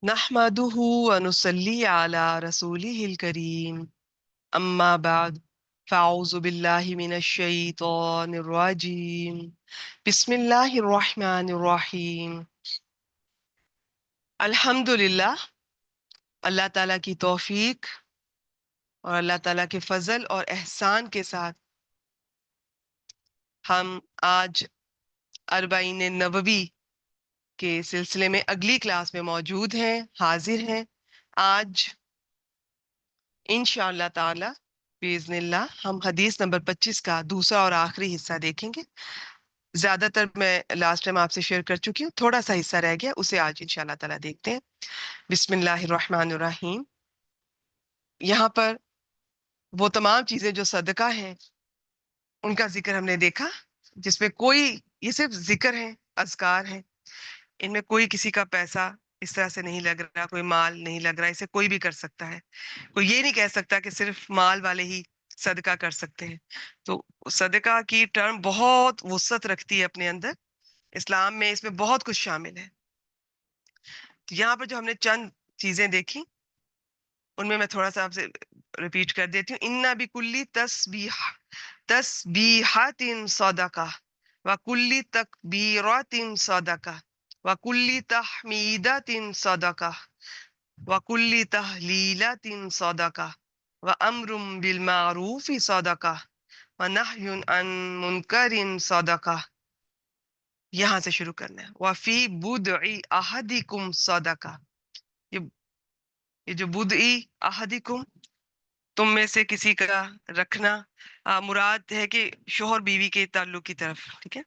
نحمده ونصلي على رسوله الكريم أما بعد فأعوذ بالله من الشيطان الرجيم بسم الله الرحمن الرحيم الحمدللہ اللہ تعالیٰ کی توفیق اور اللہ تعالیٰ کے فضل اور احسان کے ساتھ ہم آج اربعین نبوی کے سلسلے میں اگلی کلاس میں موجود ہیں، حاضر ہیں۔ آج انشاءاللہ تعالی باذن اللہ ہم حدیث نمبر 25 کا دوسرا اور آخری حصہ دیکھیں گے۔ زیادہ تر میں لاسٹ ٹائم آپ سے شیئر کر چکی ہوں، تھوڑا سا حصہ رہ گیا، اسے آج انشاءاللہ تعالی دیکھتے ہیں۔ بسم اللہ الرحمن الرحیم۔ یہاں پر وہ تمام چیزیں جو صدقہ ہیں ان کا ذکر ہم نے دیکھا، جس میں کوئی، یہ صرف ذکر ہیں، اذکار ہیں، ان میں کوئی کسی کا پیسہ اس طرح سے نہیں لگ رہا، کوئی مال نہیں لگ رہا، اسے کوئی بھی کر سکتا ہے۔ کوئی یہ نہیں کہہ سکتا کہ صرف مال والے ہی صدقہ کر سکتے ہیں۔ تو صدقہ کی ٹرم بہت وسعت رکھتی ہے اپنے اندر، اسلام میں اس میں بہت کچھ شامل ہے۔ تو یہاں پر جو ہم نے چند چیزیں دیکھی ان میں تھوڑا سا آپ سے ریپیٹ کر دیتی ہوں۔ اِنَّ بِكُلِّ تَسْبِیحَةٍ صَدَقَةٍ وَكُلِّ تَکْبِیرَةٍ صَدَقَةٍ وَكُلِّ تَحْمِیدَةٍ صَدَقَةٍ وَكُلِّ تَحْلِیلَةٍ صَدَقَةٍ وَأَمْرٌ بِالْمَعْرُوفِ صَدَقَةٍ وَنَهْیٌ عَنْ مُنْکَرٍ صَدَقَةٍ۔ یہاں سے شروع کرنا ہے۔ وَفِي بُضْعِ أَحَدِکُمْ صَدَقَةٍ۔ یہ جو بدعی احدکم، تم میں سے کسی کا رکھنا، مراد ہے کہ شوہر بیوی کے تعلق کی طرف، ٹھیک ہے،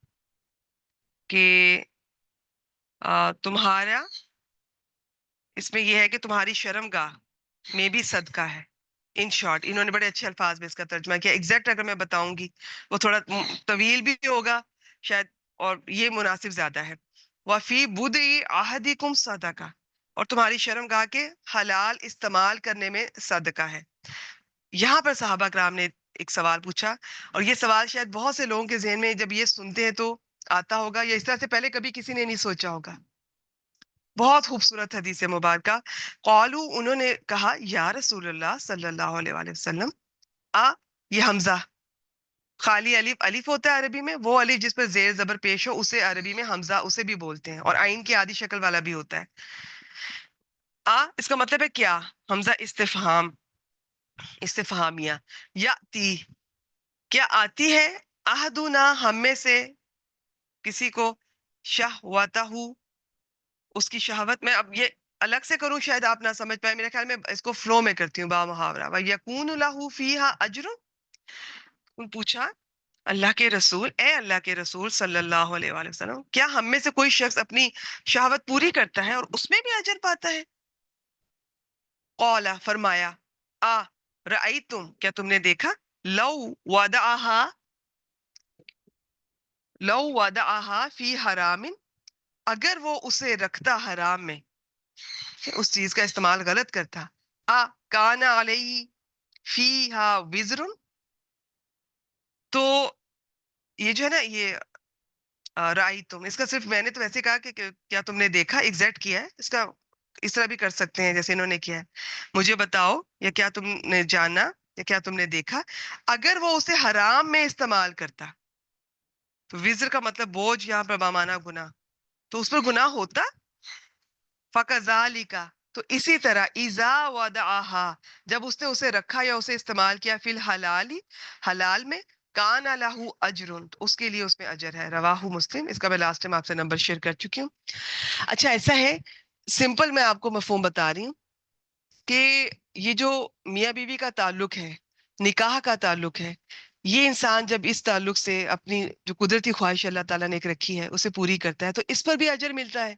کہ تمہارا اس میں یہ ہے کہ تمہاری شرم گاہ میں بھی صدقہ ہے۔ ان شارٹ انہوں نے بڑے اچھے الفاظ میں اس کا ترجمہ کیا۔ ایگزیکٹ اگر میں بتاؤں گی وہ تھوڑا طویل بھی ہوگا شاید، اور یہ مناسب زیادہ ہے۔ وفی بدعی احدکم صدقہ، اور تمہاری شرم گاہ کے حلال استعمال کرنے میں صدقہ ہے۔ یہاں پر صحابہ کرام نے ایک سوال پوچھا، اور یہ سوال شاید بہت سے لوگوں کے ذہن میں جب یہ سنتے ہیں تو آتا ہوگا، یا اس طرح سے پہلے کبھی کسی نے نہیں سوچا ہوگا۔ بہت خوبصورت حدیث مبارکہ۔ قالو، انہوں نے کہا، یا رسول اللہ صلی اللہ علیہ وآلہ وسلم، یہ حمزہ، خالی الف، الف ہوتا ہے عربی میں، وہ الف جس پر زیر زبر پیش ہو اسے عربی میں حمزہ اسے بھی بولتے ہیں، اور عین کی آدھی شکل والا بھی ہوتا ہے۔ اس کا مطلب ہے کیا؟ حمزہ استفہام، استفہامیہ۔ یاتی، کیا آتی ہے؟ احدنا، ہم میں سے کسی کو، شہوتہ، اس کی شہوت میں۔ اب یہ الگ سے کروں شاید آپ نہ سمجھ پائے، میرے خیال میں اس کو فلو میں کرتی ہوں با محاورہ۔ وَيَكُونُ لَهُ فِيهَا أَجْرٌ۔ پوچھا اللہ کے رسول، اے اللہ کے رسول صلی اللہ علیہ وآلہ وسلم، کیا ہم میں سے کوئی شخص اپنی شہوت پوری کرتا ہے اور اس میں بھی اجر پاتا ہے؟ قال، فرمایا، رأیتم، کیا تم نے دیکھا، لو وضعها فی حرام، اگر وہ اسے رکھتا حرام میں، اس چیز کا استعمال غلط کرتا، کان علیہ فیہا وزر، تو یہ جو ہے نا، یہ رائی تم، اس کا صرف میں نے تو ویسے کہا کہ کیا تم نے دیکھا، ایگزیکٹ کیا ہے، اس کا اس طرح بھی کر سکتے ہیں جیسے انہوں نے کیا ہے، مجھے بتاؤ، یا کیا تم نے جانا، یا کیا تم نے دیکھا، اگر وہ اسے حرام میں استعمال کرتا، تو وزر کا مطلب بوجھ، یہاں پر بامانہ گناہ، تو اس پر گناہ ہوتا۔ فَكَذَلِكَ، تو اسی طرح، اِذَا وَضَعَهَا، جب اس نے اسے رکھا یا اسے استعمال کیا، فی الحلال، حلال میں، کان لہ اجر، تو اس کے لیے اس میں اجر ہے۔ رواہ مسلم، اس کا میں لاسٹ ٹائم آپ سے نمبر شیئر کر چکی ہوں۔ اچھا ایسا ہے، سمپل میں آپ کو مفہوم بتا رہی ہوں کہ یہ جو میاں بیوی کا تعلق ہے، نکاح کا تعلق ہے، یہ انسان جب اس تعلق سے اپنی جو قدرتی خواہش اللہ تعالیٰ نے ایک رکھی ہے اسے پوری کرتا ہے، تو اس پر بھی اجر ملتا ہے۔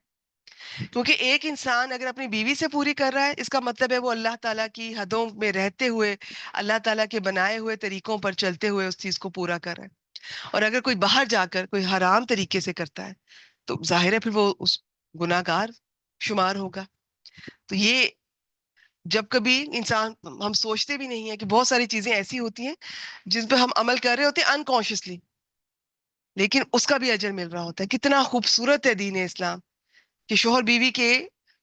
کیونکہ ایک انسان اگر اپنی بیوی سے پوری کر رہا ہے، اس کا مطلب ہے وہ اللہ تعالیٰ کی حدوں میں رہتے ہوئے، اللہ تعالیٰ کے بنائے ہوئے طریقوں پر چلتے ہوئے اس چیز کو پورا کر رہا ہے۔ اور اگر کوئی باہر جا کر کوئی حرام طریقے سے کرتا ہے تو ظاہر ہے پھر وہ اس گناہ گار شمار ہوگا۔ تو یہ جب کبھی انسان، ہم سوچتے بھی نہیں ہیں کہ بہت ساری چیزیں ایسی ہوتی ہیں جن پہ ہم عمل کر رہے ہوتے ہیں انکانشیسلی، لیکن اس کا بھی اجر مل رہا ہوتا ہے۔ کتنا خوبصورت ہے دین اسلام کہ شوہر بیوی کے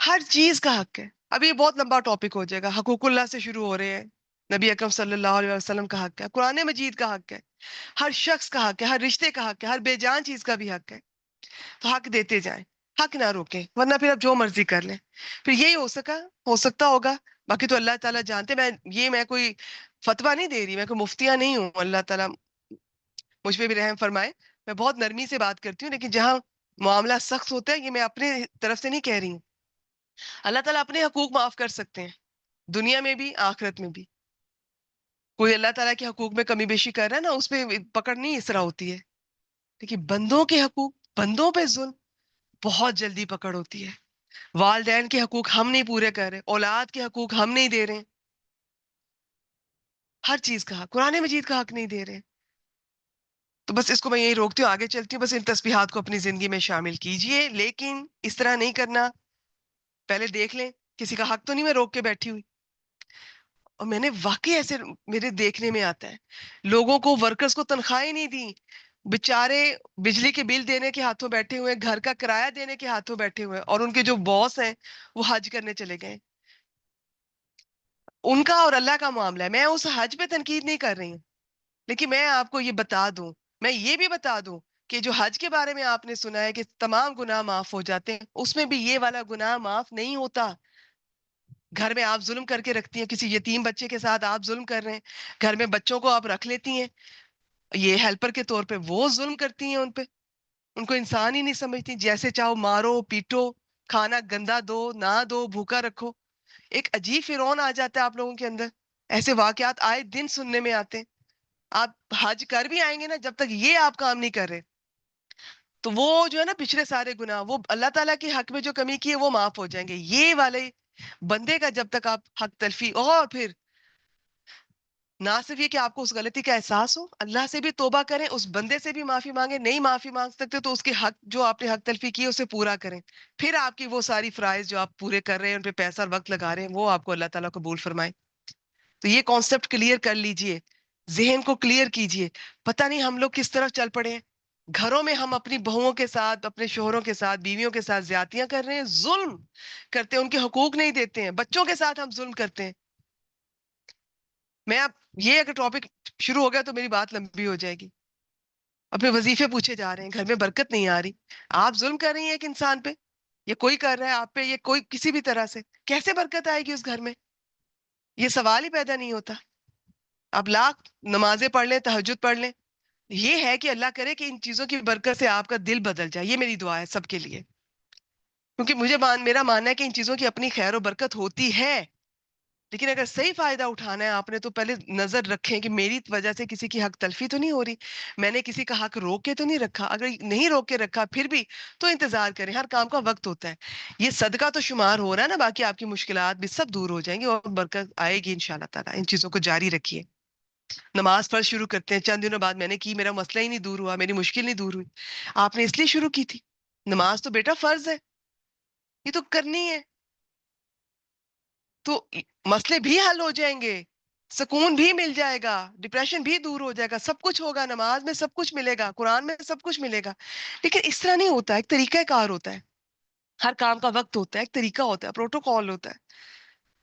ہر چیز کا حق ہے. ابھی یہ بہت لمبا ٹاپک ہو جائے گا. حقوق اللہ سے شروع ہو رہے ہیں. نبی اکرم صلی اللہ علیہ وسلم کا حق ہے, قرآن مجید کا حق ہے, ہر شخص کا حق ہے, ہر رشتے کا حق ہے, ہر بے جان چیز کا بھی حق ہے. تو حق دیتے جائیں, حق نہ روکیں, ورنہ پھر آپ جو مرضی کر لیں. پھر یہی ہو سکتا ہوگا. باقی تو اللہ تعالیٰ جانتے. میں کوئی فتویٰ نہیں دے رہی, میں کوئی مفتیاں نہیں ہوں. اللہ تعالیٰ مجھ پہ بھی رحم فرمائے. میں بہت نرمی سے بات کرتی ہوں, لیکن جہاں معاملہ سخت ہوتا ہے, یہ میں اپنے طرف سے نہیں کہہ رہی ہوں. اللہ تعالیٰ اپنے حقوق معاف کر سکتے ہیں, دنیا میں بھی آخرت میں بھی. کوئی اللہ تعالیٰ کے حقوق میں کمی بیشی کر رہا ہے نا, اس پہ پکڑ نہیں اس طرح ہوتی ہے. لیکن بندوں کے حقوق, بندوں پہ ظلم, بہت جلدی پکڑ ہوتی ہے. والدین کے حقوق ہم نہیں پورے کر رہے, اولاد کے حقوق ہم نہیں دے رہے, ہر چیز کا حق, قرآن مجید کا حق نہیں دے رہے. تو بس اس کو میں یہی روکتی ہوں, آگے چلتی ہوں. بس ان تسبیحات کو اپنی زندگی میں شامل کیجئے, لیکن اس طرح نہیں کرنا. پہلے دیکھ لیں کسی کا حق تو نہیں میں روک کے بیٹھی ہوئی. اور میں نے واقعی ایسے میرے دیکھنے میں آتا ہے, لوگوں کو, ورکرز کو تنخواہیں نہیں دی, بےچارے بجلی کے بل دینے کے ہاتھوں بیٹھے ہوئے, گھر کا کرایہ دینے کے ہاتھوں بیٹھے ہوئے, اور ان کے جو باس ہیں وہ حج کرنے چلے گئے. ان کا اور اللہ کا معاملہ ہے. میں اس حج پہ تنقید نہیں کر رہی ہوں, لیکن میں آپ کو یہ بتا دوں, میں یہ بھی بتا دوں کہ جو حج کے بارے میں آپ نے سنا ہے کہ تمام گناہ معاف ہو جاتے ہیں, اس میں بھی یہ والا گناہ معاف نہیں ہوتا. گھر میں آپ ظلم کر کے رکھتی ہیں, کسی یتیم بچے کے ساتھ آپ ظلم کر رہے ہیں, گھر میں بچوں کو آپ رکھ لیتی ہیں یہ ہیلپر کے طور پہ, وہ ظلم کرتی ہیں ان پہ. ان کو انسان ہی نہیں سمجھتی, جیسے چاہو مارو پیٹو, کھانا گندا دو نہ دو, بھوکا رکھو. ایک عجیب فرعون آ جاتا ہے آپ لوگوں کے اندر. ایسے واقعات آئے دن سننے میں آتے ہیں. آپ حج کر بھی آئیں گے نا, جب تک یہ آپ کام نہیں کر رہے, تو وہ جو ہے نا پچھلے سارے گناہ, وہ اللہ تعالیٰ کے حق میں جو کمی کی ہے وہ معاف ہو جائیں گے. یہ والے بندے کا جب تک آپ حق تلفی, اور پھر نہ صرف یہ کہ آپ کو اس غلطی کا احساس ہو, اللہ سے بھی توبہ کریں, اس بندے سے بھی معافی مانگیں. نہیں معافی مانگ سکتے تو اس کے حق جو آپ نے حق تلفی کی ہے اسے پورا کریں. پھر آپ کی وہ ساری فرائض جو آپ پورے کر رہے ہیں, ان پہ پیسہ اور وقت لگا رہے ہیں, وہ آپ کو اللہ تعالیٰ قبول فرمائے. تو یہ کانسیپٹ کلیئر کر لیجئے, ذہن کو کلیئر کیجئے. پتہ نہیں ہم لوگ کس طرف چل پڑے ہیں. گھروں میں ہم اپنی بہوؤں کے ساتھ, اپنے شوہروں کے ساتھ, بیویوں کے ساتھ زیادتیاں کر رہے ہیں, ظلم کرتے ہیں, ان کے حقوق نہیں دیتے ہیں. بچوں کے ساتھ ہم ظلم کرتے ہیں. میں اب یہ اگر ٹاپک شروع ہو گیا تو میری بات لمبی ہو جائے گی. اپنے وظیفے پوچھے جا رہے ہیں, گھر میں برکت نہیں آ رہی. آپ ظلم کر رہی ہیں ایک انسان پہ, یا کوئی کر رہا ہے آپ پہ, یا کوئی کسی بھی طرح سے, کیسے برکت آئے گی اس گھر میں؟ یہ سوال ہی پیدا نہیں ہوتا. آپ لاکھ نمازیں پڑھ لیں, تہجد پڑھ لیں, یہ ہے کہ اللہ کرے کہ ان چیزوں کی برکت سے آپ کا دل بدل جائے. یہ میری دعا ہے سب کے لیے, کیونکہ میرا ماننا ہے کہ ان چیزوں کی اپنی خیر و برکت ہوتی ہے. لیکن اگر صحیح فائدہ اٹھانا ہے آپ نے, تو پہلے نظر رکھیں کہ میری وجہ سے کسی کی حق تلفی تو نہیں ہو رہی, میں نے کسی کا حق روک کے تو نہیں رکھا. اگر نہیں روک کے رکھا پھر بھی, تو انتظار کریں, ہر کام کا وقت ہوتا ہے. یہ صدقہ تو شمار ہو رہا ہے نا, باقی آپ کی مشکلات بھی سب دور ہو جائیں گی اور برکت آئے گی انشاءاللہ تعالیٰ. ان چیزوں کو جاری رکھیے. نماز پڑھ شروع کرتے ہیں, چند دنوں بعد میں نے کی, میرا مسئلہ ہی نہیں دور ہوا, میری مشکل نہیں دور ہوئی. آپ نے اس لیے شروع کی تھی. نماز تو بیٹا فرض ہے, یہ تو کرنی ہے. تو مسئلے بھی حل ہو جائیں گے, سکون بھی مل جائے گا, ڈپریشن بھی دور ہو جائے گا, سب کچھ ہوگا. نماز میں سب کچھ ملے گا, قرآن میں سب کچھ ملے گا. لیکن اس طرح نہیں ہوتا, ایک طریقہ کار ہوتا ہے, ہر کام کا وقت ہوتا ہے, ایک طریقہ ہوتا ہے, پروٹوکول ہوتا ہے.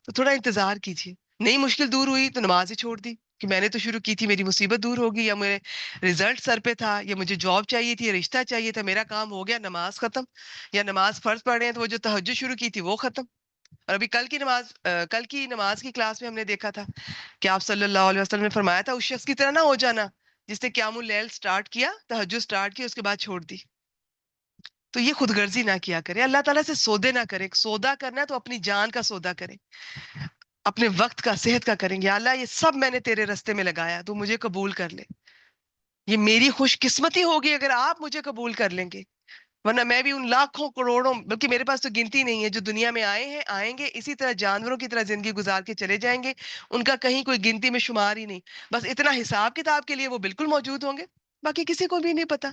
تو تھوڑا انتظار کیجیے. نئی مشکل دور ہوئی تو نماز ہی چھوڑ دی کہ میں نے تو شروع کی تھی, میری مصیبت دور ہوگی, یا میرے رزلٹ سر پہ تھا, یا مجھے جاب چاہیے تھی, یا رشتہ چاہیے تھا, میرا کام ہو گیا, نماز ختم. یا نماز فرض پڑھ رہے ہیں تو وہ جو تہجد شروع کی تھی وہ ختم. اور ابھی کل کی نماز کی کلاس میں ہم نے دیکھا تھا کہ آپ صلی اللہ علیہ وسلم نے فرمایا تھا, اس شخص کی طرح نہ ہو جانا جس نے قیام اللیل سٹارٹ کیا, تہجد سٹارٹ کی, اس کے بعد چھوڑ دی. تو یہ خود غرضی نہ کیا کرے, اللہ تعالیٰ سے سودے نہ کرے. سودا کرنا ہے تو اپنی جان کا سودا کرے, اپنے وقت کا, صحت کا کریں گے. اللہ یہ سب میں نے تیرے رستے میں لگایا, تو مجھے قبول کر لے. یہ میری خوش قسمتی ہوگی اگر آپ مجھے قبول کر لیں گے. ورنہ میں بھی ان لاکھوں کروڑوں, بلکہ میرے پاس تو گنتی نہیں ہے, جو دنیا میں آئے ہیں, آئیں گے, اسی طرح جانوروں کی طرح زندگی گزار کے چلے جائیں گے. ان کا کہیں کوئی گنتی میں شمار ہی نہیں. بس اتنا حساب کتاب کے لیے وہ بالکل موجود ہوں گے, باقی کسی کو بھی نہیں پتا.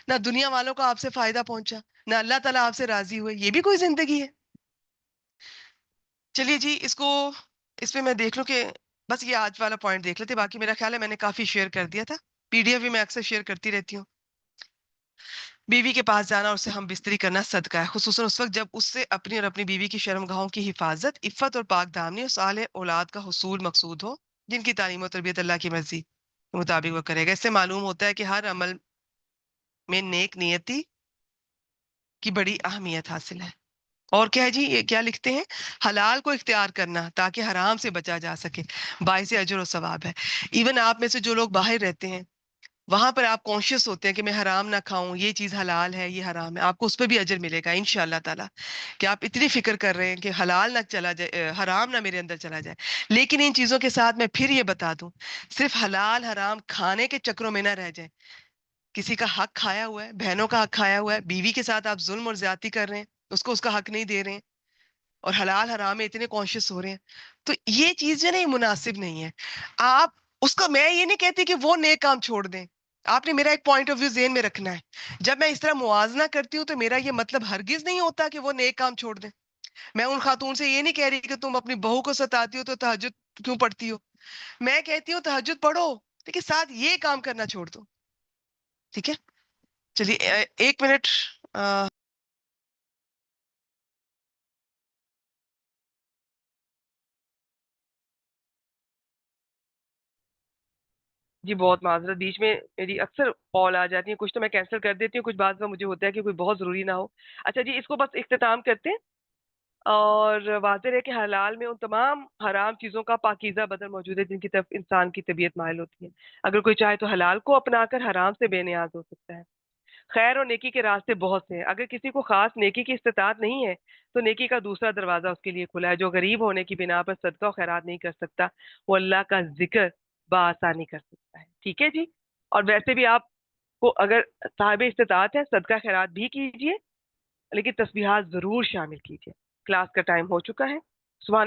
نہ دنیا والوں کو آپ سے فائدہ پہنچا, نہ اللہ تعالیٰ آپ سے راضی ہوئے. یہ بھی کوئی زندگی ہے؟ چلیے جی, اس پہ میں دیکھ لوں کہ بس یہ آج والا پوائنٹ دیکھ لیتے. باقی میرا خیال ہے میں نے کافی شیئر کر دیا تھا. پی ڈی ایف بھی میں اکثر شیئر کرتی رہتی ہوں. بیوی کے پاس جانا اور اسے ہم بستری کرنا صدقہ ہے، خصوصاً اس وقت جب اس سے اپنی اور اپنی بیوی کی شرمگاہوں کی حفاظت، عفت اور پاک دامنی اور صالح اولاد کا حصول مقصود ہو، جن کی تعلیم و تربیت اللہ کی مرضی کے مطابق وہ کرے گا۔ اس سے معلوم ہوتا ہے کہ ہر عمل میں نیک نیتی کی بڑی اہمیت حاصل ہے۔ اور کیا ہے جی، یہ کیا لکھتے ہیں؟ حلال کو اختیار کرنا تاکہ حرام سے بچا جا سکے، باعث اجر و ثواب ہے۔ ایون آپ میں سے جو لوگ باہر رہتے ہیں، وہاں پر آپ کانشیس ہوتے ہیں کہ میں حرام نہ کھاؤں، یہ چیز حلال ہے، یہ حرام ہے، آپ کو اس پہ بھی اجر ملے گا انشاءاللہ تعالیٰ، کہ آپ اتنی فکر کر رہے ہیں کہ حلال نہ چلا جائے، حرام نہ میرے اندر چلا جائے۔ لیکن ان چیزوں کے ساتھ میں پھر یہ بتا دوں، صرف حلال حرام کھانے کے چکروں میں نہ رہ جائیں۔ کسی کا حق کھایا ہوا ہے، بہنوں کا حق کھایا ہوا ہے، بیوی کے ساتھ آپ ظلم اور زیادتی کر رہے ہیں، اس کا حق نہیں دے رہے ہیں، اور حلال حرام میں اتنے کانشیس ہو رہے ہیں، تو یہ چیز جو ہے نا، یہ مناسب نہیں ہے۔ آپ اس کا، میں یہ نہیں کہتی کہ وہ نیک کام چھوڑ دیں، آپ نے میرا ایک پوائنٹ آف ویو ذہن میں رکھنا ہے۔ جب میں اس طرح موازنہ کرتی ہوں تو میرا یہ مطلب ہرگز نہیں ہوتا کہ وہ نیک کام چھوڑ دیں۔ میں ان خاتون سے یہ نہیں کہہ رہی کہ تم اپنی بہو کو ستاتی ہو تو تہجد کیوں پڑھتی ہو، میں کہتی ہوں تہجد پڑھو لیکن ساتھ یہ کام کرنا چھوڑ دو، ٹھیک ہے؟ چلیے 1 منٹ۔ جی بہت معذرت، بیچ میں میری اکثر کال آ جاتی ہے، کچھ تو میں کینسل کر دیتی ہوں، کچھ بات کا مجھے ہوتا ہے کہ کوئی بہت ضروری نہ ہو۔ اچھا جی، اس کو بس اختتام کرتے ہیں، اور واضح ہے کہ حلال میں ان تمام حرام چیزوں کا پاکیزہ بدل موجود ہے جن کی طرف انسان کی طبیعت مائل ہوتی ہے۔ اگر کوئی چاہے تو حلال کو اپنا کر حرام سے بے نیاز ہو سکتا ہے۔ خیر اور نیکی کے راستے بہت سے ہیں، اگر کسی کو خاص نیکی کی استطاعت نہیں ہے تو نیکی کا دوسرا دروازہ اس کے لیے کھلا ہے۔ جو غریب ہونے کی بنا پر صدقہ و خیرات نہیں کر سکتا، وہ اللہ کا ذکر بآسانی کر سکتا ہے، ٹھیک ہے جی؟ اور ویسے بھی آپ کو اگر صاحب استطاعت ہے، صدقہ خیرات بھی کیجیے، لیکن تسبیحات ضرور شامل کیجیے۔ کلاس کا ٹائم ہو چکا ہے۔ سبحان